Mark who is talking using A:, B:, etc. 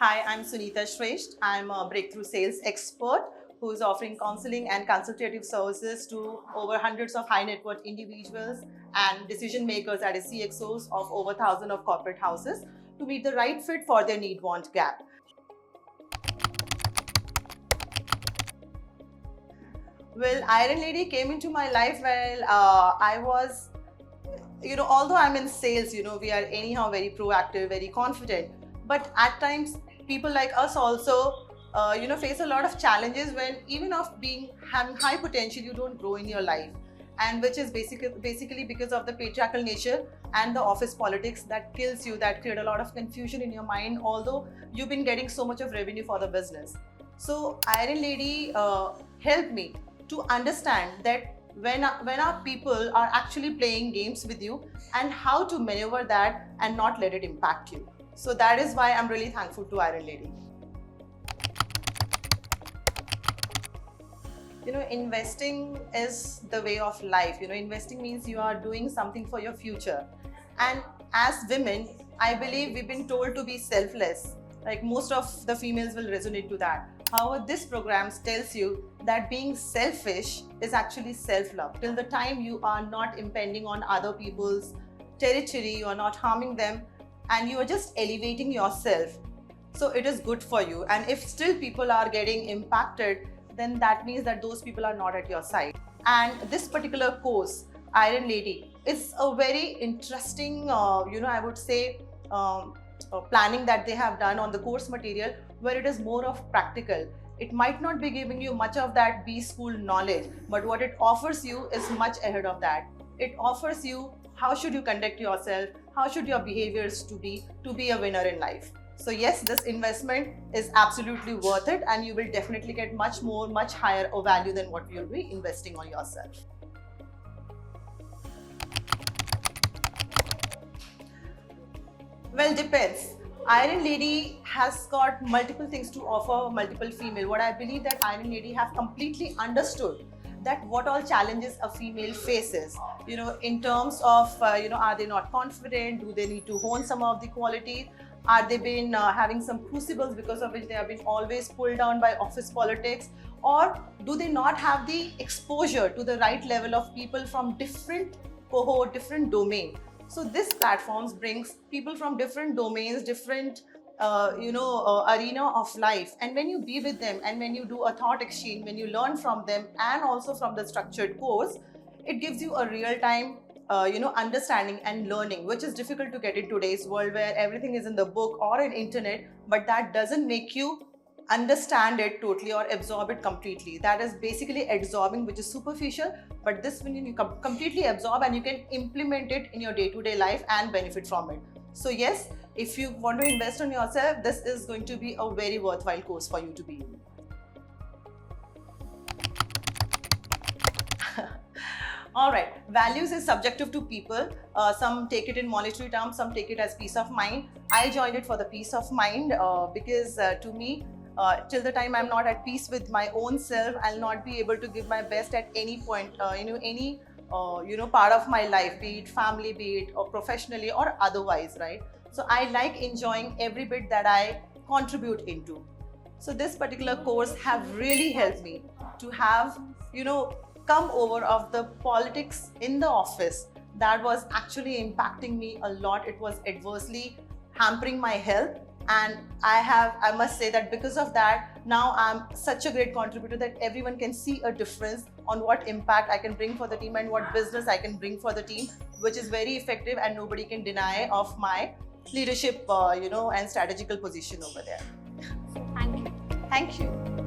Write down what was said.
A: Hi, I'm Sunita Shresht. I'm a breakthrough sales expert who is offering counseling and consultative services to over hundreds of high net worth individuals and decision makers at CXOs of over 1,000 of corporate houses to meet the right fit for their need want gap. Well, Iron Lady came into my life while I was, although I'm in sales, we are anyhow very proactive, very confident. But at times, people like us also, face a lot of challenges when even of being having high potential, you don't grow in your life. And which is basically because of the patriarchal nature and the office politics that kills you, that create a lot of confusion in your mind, although you've been getting so much of revenue for the business. So Iron Lady helped me to understand that when our people are actually playing games with you and how to maneuver that and not let it impact you. So that is why I'm really thankful to Iron Lady. Investing is the way of life. Investing means you are doing something for your future. And as women, I believe we've been told to be selfless. Like most of the females will resonate to that. However, this program tells you that being selfish is actually self-love. Till the time you are not impending on other people's territory, you are not harming them, and you are just elevating yourself. So it is good for you. And if still people are getting impacted, then that means that those people are not at your side. And this particular course, Iron Lady, is a very interesting, I would say, planning that they have done on the course material, where it is more of practical. It might not be giving you much of that B school knowledge, but what it offers you is much ahead of that. It offers you how should you conduct yourself, how should your behaviors to be a winner in life. So yes, this investment is absolutely worth it, and you will definitely get much higher value than what you'll be investing on yourself. Well, depends. Iron Lady has got multiple things to offer multiple female. What I believe that Iron Lady have completely understood that what all challenges a female faces, in terms of, are they not confident? Do they need to hone some of the qualities? Are they been having some crucibles because of which they have been always pulled down by office politics? Or do they not have the exposure to the right level of people from different cohort, different domain? So this platforms brings people from different domains, different arena of life. And when you be with them and when you do a thought exchange, when you learn from them and also from the structured course, it gives you a real time understanding and learning, which is difficult to get in today's world where everything is in the book or in internet, but that doesn't make you understand it totally or absorb it completely. That is basically absorbing, which is superficial, but this when you completely absorb and you can implement it in your day-to-day life and benefit from it. So yes, if you want to invest on yourself, this is going to be a very worthwhile course for you to be in. All right, values is subjective to people. Some take it in monetary terms, some take it as peace of mind. I joined it for the peace of mind because to me, till the time I'm not at peace with my own self, I'll not be able to give my best at any point, any part of my life, be it family, be it or professionally or otherwise, right? So I like enjoying every bit that I contribute into. So this particular course have really helped me to have, come over of the politics in the office that was actually impacting me a lot. It was adversely hampering my health. And I must say that because of that, now I'm such a great contributor that everyone can see a difference on what impact I can bring for the team and what business I can bring for the team, which is very effective and nobody can deny of my leadership, and strategical position over there.
B: Thank you.
A: Thank you.